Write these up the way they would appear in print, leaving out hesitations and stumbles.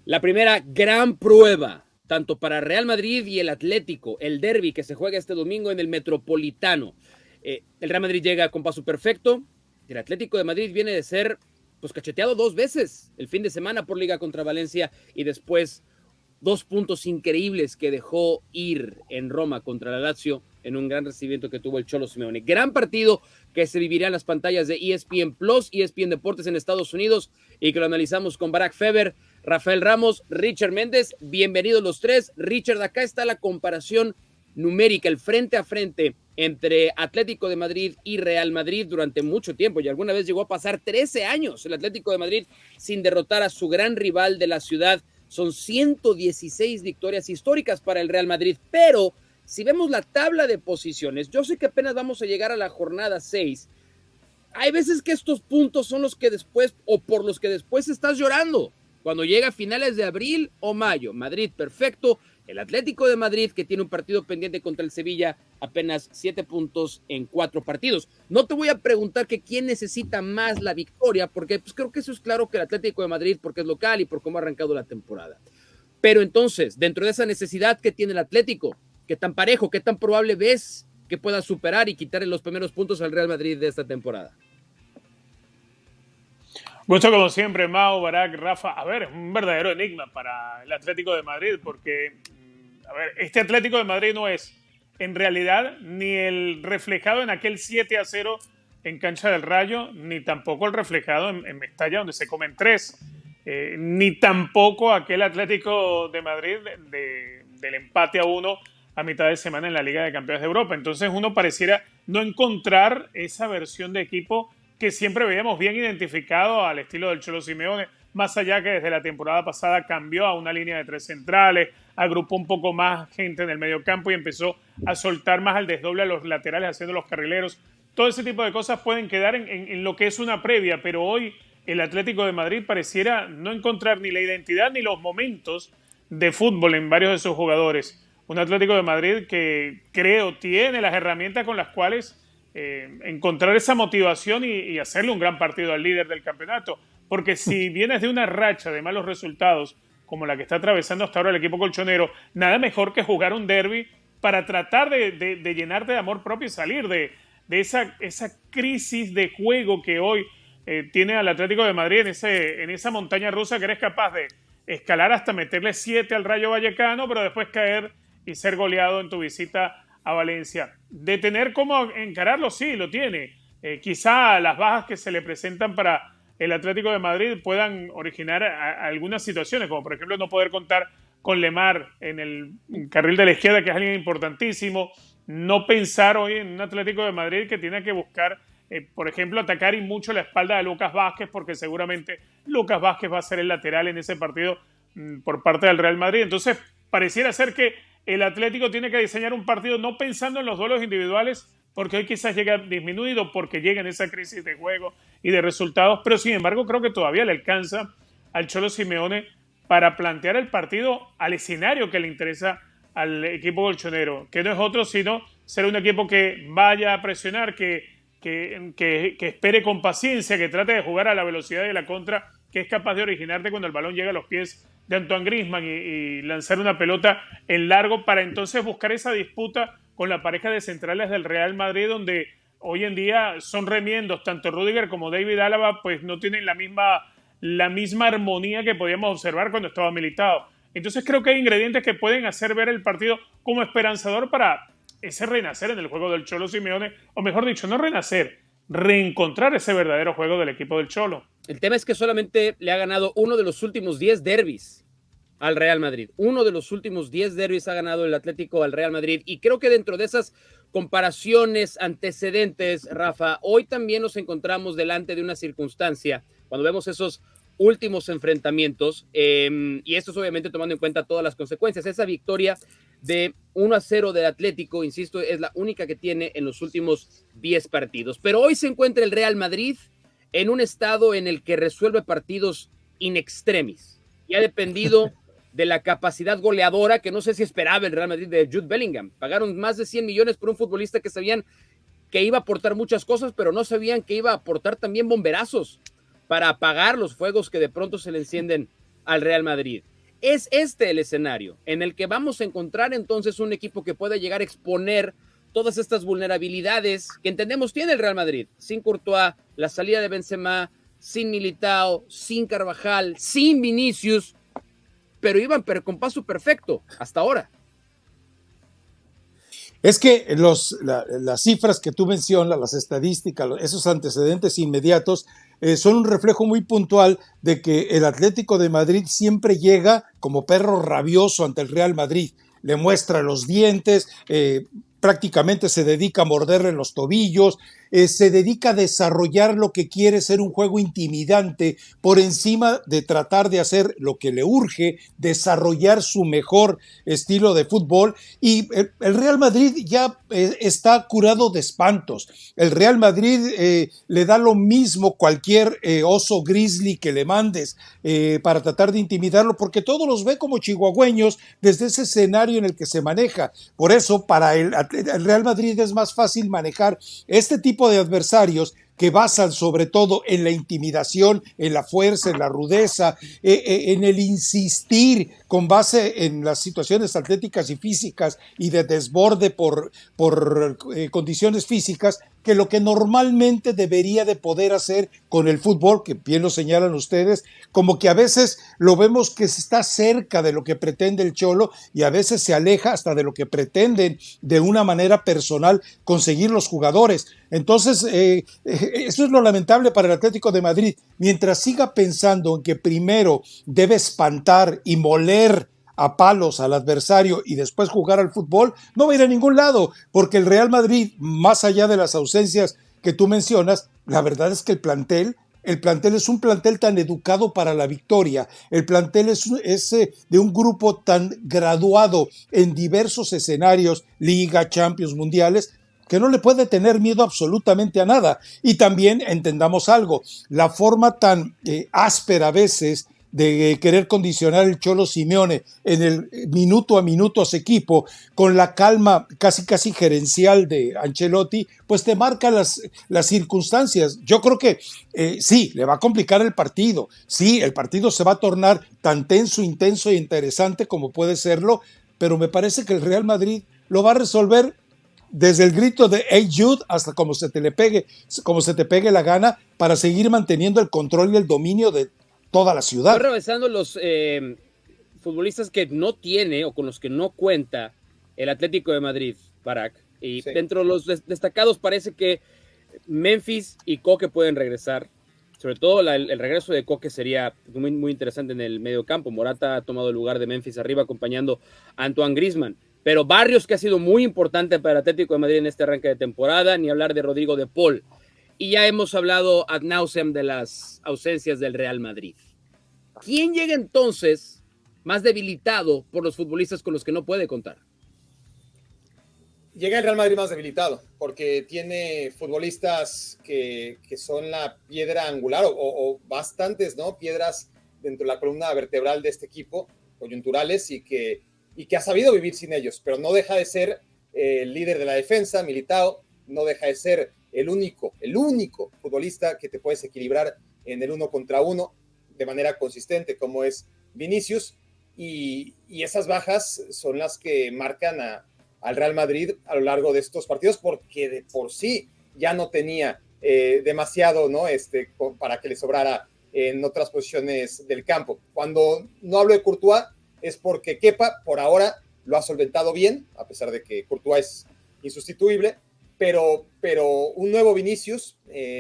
La primera gran prueba, tanto para Real Madrid y el Atlético, el derbi que se juega este domingo en el Metropolitano. El Real Madrid llega con paso perfecto. El Atlético de Madrid viene de ser pues cacheteado 2 veces el fin de semana por Liga contra Valencia y después 2 puntos increíbles que dejó ir en Roma contra la Lazio en un gran recibimiento que tuvo el Cholo Simeone. Gran partido que se vivirá en las pantallas de ESPN Plus, ESPN Deportes en Estados Unidos y que lo analizamos con Barack Feber, Rafael Ramos, Richard Méndez. Bienvenidos los tres. Richard, acá está la comparación numérica, el frente a frente entre Atlético de Madrid y Real Madrid durante mucho tiempo, y alguna vez llegó a pasar 13 años el Atlético de Madrid sin derrotar a su gran rival de la ciudad. Son 116 victorias históricas para el Real Madrid, pero si vemos la tabla de posiciones, yo sé que apenas vamos a llegar a la jornada 6, hay veces que estos puntos son los que después, o por los que después estás llorando, cuando llega a finales de abril o mayo. Madrid perfecto, el Atlético de Madrid que tiene un partido pendiente contra el Sevilla, apenas 7 puntos en 4 partidos. No te voy a preguntar que quién necesita más la victoria, porque pues creo que eso es claro que el Atlético de Madrid, porque es local y por cómo ha arrancado la temporada. Pero entonces, dentro de esa necesidad que tiene el Atlético, ¿qué tan parejo, qué tan probable ves que pueda superar y quitarle los primeros puntos al Real Madrid de esta temporada? Gusto como siempre, Mau, Barack, Rafa. A ver, es un verdadero enigma para el Atlético de Madrid porque, a ver, este Atlético de Madrid no es en realidad ni el reflejado en aquel 7-0 en Cancha del Rayo, ni tampoco el reflejado en Mestalla donde se comen 3, ni tampoco aquel Atlético de Madrid del empate a 1 a mitad de semana en la Liga de Campeones de Europa. Entonces uno pareciera no encontrar esa versión de equipo que siempre veíamos bien identificado al estilo del Cholo Simeone, más allá que desde la temporada pasada cambió a una línea de 3 centrales, agrupó un poco más gente en el medio campo y empezó a soltar más al desdoble a los laterales, haciendo los carrileros. Todo ese tipo de cosas pueden quedar en lo que es una previa, pero hoy el Atlético de Madrid pareciera no encontrar ni la identidad ni los momentos de fútbol en varios de sus jugadores. Un Atlético de Madrid que creo tiene las herramientas con las cuales encontrar esa motivación y hacerle un gran partido al líder del campeonato. Porque si vienes de una racha de malos resultados, como la que está atravesando hasta ahora el equipo colchonero, nada mejor que jugar un derbi para tratar de llenarte de amor propio y salir de esa crisis de juego que hoy tiene al Atlético de Madrid en esa montaña rusa que eres capaz de escalar hasta meterle 7 al Rayo Vallecano, pero después caer y ser goleado en tu visita a Valencia. De tener cómo encararlo, sí, lo tiene. Quizá las bajas que se le presentan para el Atlético de Madrid puedan originar algunas situaciones, como por ejemplo no poder contar con Lemar en el carril de la izquierda, que es alguien importantísimo. No pensar hoy en un Atlético de Madrid que tiene que buscar, por ejemplo, atacar y mucho la espalda de Lucas Vázquez, porque seguramente Lucas Vázquez va a ser el lateral en ese partido por parte del Real Madrid. Entonces, pareciera ser que el Atlético tiene que diseñar un partido no pensando en los duelos individuales, porque hoy quizás llega disminuido porque llega en esa crisis de juego y de resultados, pero sin embargo creo que todavía le alcanza al Cholo Simeone para plantear el partido al escenario que le interesa al equipo colchonero, que no es otro sino ser un equipo que vaya a presionar, que espere con paciencia, que trate de jugar a la velocidad de la contra, que es capaz de originarte cuando el balón llega a los pies de Antoine Griezmann y lanzar una pelota en largo para entonces buscar esa disputa con la pareja de centrales del Real Madrid, donde hoy en día son remiendos, tanto Rüdiger como David Álava, pues no tienen la misma armonía que podíamos observar cuando estaba Militao. Entonces creo que hay ingredientes que pueden hacer ver el partido como esperanzador para ese renacer en el juego del Cholo Simeone, o mejor dicho, no renacer, reencontrar ese verdadero juego del equipo del Cholo. El tema es que solamente le ha ganado uno de los últimos 10 derbis al Real Madrid. Uno de los últimos 10 derbis ha ganado el Atlético al Real Madrid. Y creo que dentro de esas comparaciones, antecedentes, Rafa, hoy también nos encontramos delante de una circunstancia, cuando vemos esos últimos enfrentamientos, y esto es obviamente tomando en cuenta todas las consecuencias. Esa victoria de 1-0 del Atlético, insisto, es la única que tiene en los últimos 10 partidos. Pero hoy se encuentra el Real Madrid en un estado en el que resuelve partidos in extremis y ha dependido de la capacidad goleadora que no sé si esperaba el Real Madrid de Jude Bellingham. Pagaron más de 100 millones por un futbolista que sabían que iba a aportar muchas cosas, pero no sabían que iba a aportar también bomberazos para apagar los fuegos que de pronto se le encienden al Real Madrid. Es este el escenario en el que vamos a encontrar entonces un equipo que pueda llegar a exponer todas estas vulnerabilidades que entendemos tiene el Real Madrid, sin Courtois, la salida de Benzema, sin Militao, sin Carvajal, sin Vinicius, pero iban con paso perfecto hasta ahora. Es que las cifras que tú mencionas, las estadísticas, esos antecedentes inmediatos, son un reflejo muy puntual de que el Atlético de Madrid siempre llega como perro rabioso ante el Real Madrid. Le muestra los dientes, prácticamente se dedica a morderle los tobillos, se dedica a desarrollar lo que quiere ser un juego intimidante por encima de tratar de hacer lo que le urge, desarrollar su mejor estilo de fútbol. Y el Real Madrid ya está curado de espantos. El Real Madrid le da lo mismo cualquier oso grizzly que le mandes para tratar de intimidarlo, porque todos los ve como chihuahueños desde ese escenario en el que se maneja. Por eso, para el Real Madrid es más fácil manejar este tipo de adversarios que basan sobre todo en la intimidación, en la fuerza, en la rudeza, en el insistir con base en las situaciones atléticas y físicas y de desborde por condiciones físicas, que lo que normalmente debería de poder hacer con el fútbol, que bien lo señalan ustedes, como que a veces lo vemos que está cerca de lo que pretende el Cholo y a veces se aleja hasta de lo que pretenden de una manera personal conseguir los jugadores. Entonces, eso es lo lamentable para el Atlético de Madrid. Mientras siga pensando en que primero debe espantar y moler a palos al adversario y después jugar al fútbol, no va a ir a ningún lado, porque el Real Madrid, más allá de las ausencias que tú mencionas, la verdad es que el plantel es un plantel tan educado para la victoria, el plantel es de un grupo tan graduado en diversos escenarios, Liga, Champions, Mundiales, que no le puede tener miedo absolutamente a nada. Y también entendamos algo, la forma tan áspera a veces de querer condicionar el Cholo Simeone en el minuto a minuto a su equipo, con la calma casi gerencial de Ancelotti, pues te marca las circunstancias. Yo creo que sí, le va a complicar el partido, sí, el partido se va a tornar tan tenso, intenso e interesante como puede serlo, pero me parece que el Real Madrid lo va a resolver desde el grito de "Hey Jude" hasta como se te pegue la gana, para seguir manteniendo el control y el dominio de toda la ciudad. Estoy revisando los futbolistas que no tiene o con los que no cuenta el Atlético de Madrid, Barak. Y sí, dentro de los destacados parece que Memphis y Koke pueden regresar. Sobre todo el regreso de Koke sería muy, muy interesante en el medio campo. Morata ha tomado el lugar de Memphis arriba acompañando a Antoine Griezmann. Pero Barrios, que ha sido muy importante para el Atlético de Madrid en este arranque de temporada, ni hablar de Rodrigo de Paul. Y ya hemos hablado ad nauseam de las ausencias del Real Madrid. ¿Quién llega entonces más debilitado por los futbolistas con los que no puede contar? Llega el Real Madrid más debilitado, porque tiene futbolistas que son la piedra angular o bastantes, ¿no? Piedras dentro de la columna vertebral de este equipo, coyunturales, y que ha sabido vivir sin ellos, pero no deja de ser el líder de la defensa, Militao, no deja de ser el único futbolista que te puedes equilibrar en el 1 contra 1 de manera consistente, como es Vinicius, y esas bajas son las que marcan al Real Madrid a lo largo de estos partidos, porque de por sí ya no tenía demasiado, ¿no? Para que le sobrara en otras posiciones del campo. Cuando no hablo de Courtois, es porque Kepa por ahora lo ha solventado bien, a pesar de que Courtois es insustituible, pero un nuevo Vinicius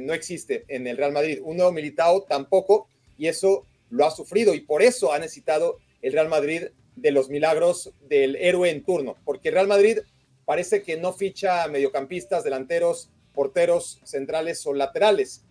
no existe en el Real Madrid, un nuevo Militao tampoco, y eso lo ha sufrido, y por eso ha necesitado el Real Madrid de los milagros del héroe en turno, porque el Real Madrid parece que no ficha mediocampistas, delanteros, porteros, centrales o laterales.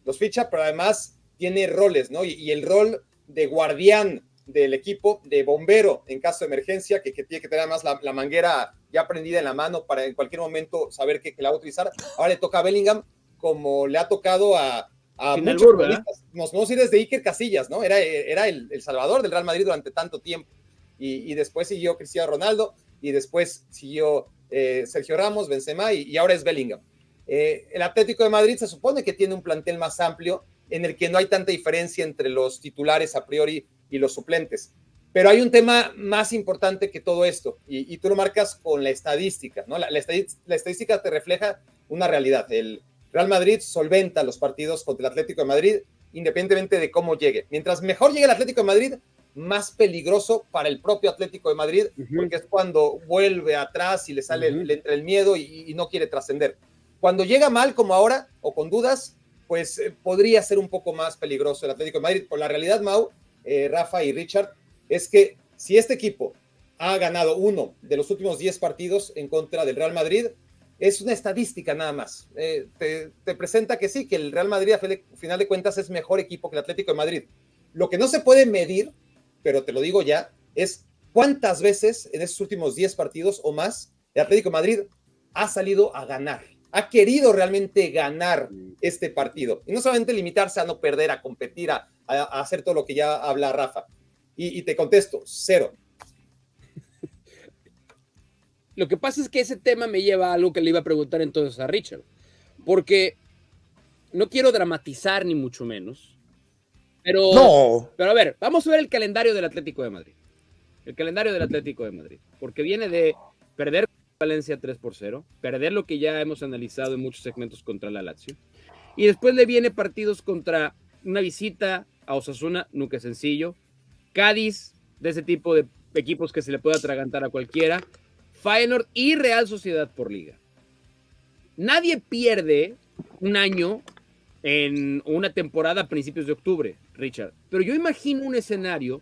Los ficha, pero además tiene roles, ¿no? Y el rol de guardián del equipo, de bombero en caso de emergencia, que tiene que tener además la manguera ya prendida en la mano para en cualquier momento saber que la va a utilizar. Ahora le toca a Bellingham, como le ha tocado a muchos futbolistas. Nos vamos a ir desde Iker Casillas, ¿no? Era el salvador del Real Madrid durante tanto tiempo. Y después siguió Cristiano Ronaldo, y después siguió Sergio Ramos, Benzema, y ahora es Bellingham. El Atlético de Madrid se supone que tiene un plantel más amplio, en el que no hay tanta diferencia entre los titulares a priori y los suplentes. Pero hay un tema más importante que todo esto, y tú lo marcas con la estadística, ¿no? La estadística te refleja una realidad. El Real Madrid solventa los partidos contra el Atlético de Madrid, independientemente de cómo llegue. Mientras mejor llegue el Atlético de Madrid, más peligroso para el propio Atlético de Madrid, porque es cuando vuelve atrás y le entra el miedo y no quiere trascender. Cuando llega mal, como ahora, o con dudas, pues podría ser un poco más peligroso el Atlético de Madrid. Por la realidad, Mau, Rafa y Richard, es que si este equipo ha ganado uno de los últimos 10 partidos en contra del Real Madrid, es una estadística nada más. Te presenta que sí, que el Real Madrid a final de cuentas es mejor equipo que el Atlético de Madrid. Lo que no se puede medir, pero te lo digo ya, es cuántas veces en esos últimos 10 partidos o más el Atlético de Madrid ha salido a ganar, ha querido realmente ganar este partido. Y no solamente limitarse a no perder, a competir, a hacer todo lo que ya habla Rafa. Y te contesto, 0. Lo que pasa es que ese tema me lleva a algo que le iba a preguntar entonces a Richard, porque no quiero dramatizar ni mucho menos, pero, No. pero a ver, vamos a ver el calendario del Atlético de Madrid. El calendario del Atlético de Madrid, porque viene de perder Valencia 3-0, perder lo que ya hemos analizado en muchos segmentos contra la Lazio, y después le viene partidos contra una visita a Osasuna, nunca es sencillo, Cádiz, de ese tipo de equipos que se le puede atragantar a cualquiera, Feyenoord y Real Sociedad por liga. Nadie pierde un año en una temporada a principios de octubre, Richard, pero yo imagino un escenario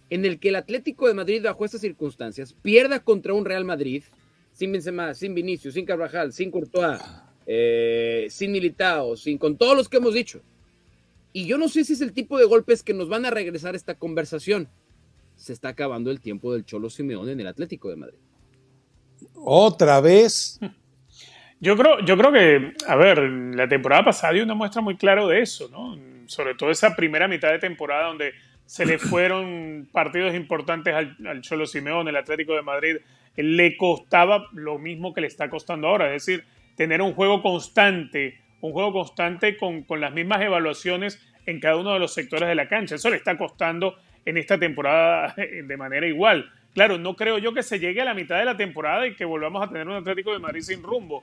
en el que el Atlético de Madrid, bajo estas circunstancias, pierda contra un Real Madrid, sin Benzema, sin Vinicius, sin Carvajal, sin Courtois, sin Militao, con todos los que hemos dicho. Y yo no sé si es el tipo de golpes que nos van a regresar a esta conversación. Se está acabando el tiempo del Cholo Simeone en el Atlético de Madrid. ¿Otra vez? Yo creo que, a ver, la temporada pasada dio una muestra muy clara de eso, ¿no? Sobre todo esa primera mitad de temporada donde se le fueron partidos importantes al Cholo Simeone, el Atlético de Madrid. Le costaba lo mismo que le está costando ahora, es decir, tener un juego constante con las mismas evaluaciones en cada uno de los sectores de la cancha. Eso le está costando en esta temporada de manera igual. Claro, no creo yo que se llegue a la mitad de la temporada y que volvamos a tener un Atlético de Madrid sin rumbo.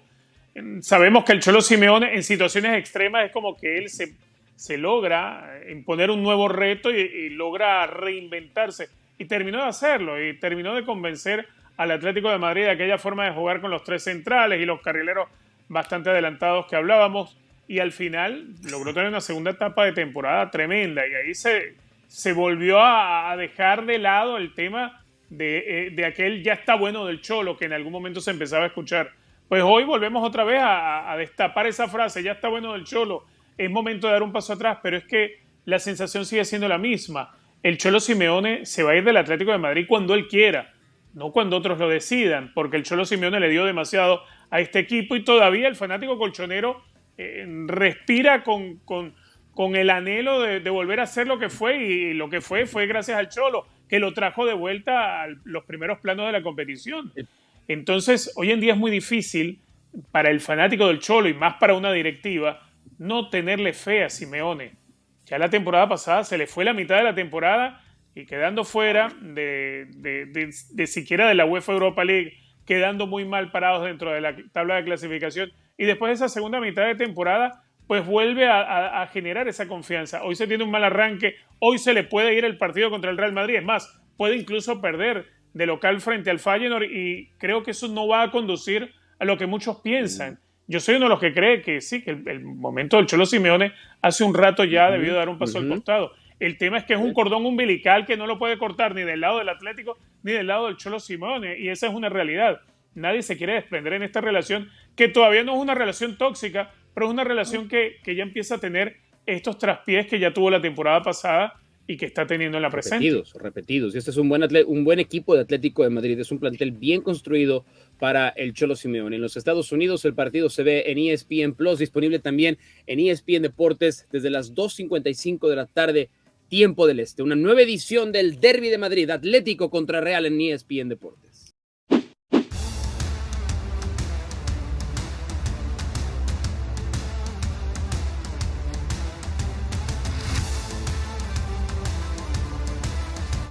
Sabemos que el Cholo Simeone en situaciones extremas es como que él se logra imponer un nuevo reto y logra reinventarse. Y terminó de hacerlo, y terminó de convencer al Atlético de Madrid de aquella forma de jugar con los tres centrales y los carrileros bastante adelantados que hablábamos, y al final logró tener una segunda etapa de temporada tremenda, y ahí se volvió a dejar de lado el tema de aquel ya está bueno del Cholo, que en algún momento se empezaba a escuchar. Pues hoy volvemos otra vez a destapar esa frase, ya está bueno del Cholo, es momento de dar un paso atrás, pero es que la sensación sigue siendo la misma. El Cholo Simeone se va a ir del Atlético de Madrid cuando él quiera, no cuando otros lo decidan, porque el Cholo Simeone le dio demasiado a este equipo y todavía el fanático colchonero respira con el anhelo de volver a ser lo que fue, y lo que fue gracias al Cholo, que lo trajo de vuelta a los primeros planos de la competición. Entonces, hoy en día es muy difícil para el fanático del Cholo y más para una directiva no tenerle fe a Simeone. Ya la temporada pasada se le fue la mitad de la temporada y quedando fuera de siquiera de la UEFA Europa League, quedando muy mal parados dentro de la tabla de clasificación, y después de esa segunda mitad de temporada pues vuelve a generar esa confianza. Hoy se tiene un mal arranque, hoy se le puede ir el partido contra el Real Madrid, es más, puede incluso perder de local frente al Feyenoord, y creo que eso no va a conducir a lo que muchos piensan. Yo soy uno de los que cree que sí, que el momento del Cholo Simeone hace un rato ya debió dar un paso al costado. El tema es que es un cordón umbilical que no lo puede cortar ni del lado del Atlético ni del lado del Cholo Simeone, y esa es una realidad. Nadie se quiere desprender en esta relación, que todavía no es una relación tóxica, pero es una relación que ya empieza a tener estos traspiés que ya tuvo la temporada pasada y que está teniendo en la presente. Repetidos. Y este es un buen equipo de Atlético de Madrid. Es un plantel bien construido para el Cholo Simeone. En los Estados Unidos el partido se ve en ESPN Plus, disponible también en ESPN Deportes desde las 2:55 de la tarde, tiempo del este. Una nueva edición del Derbi de Madrid, Atlético contra Real en ESPN Deportes.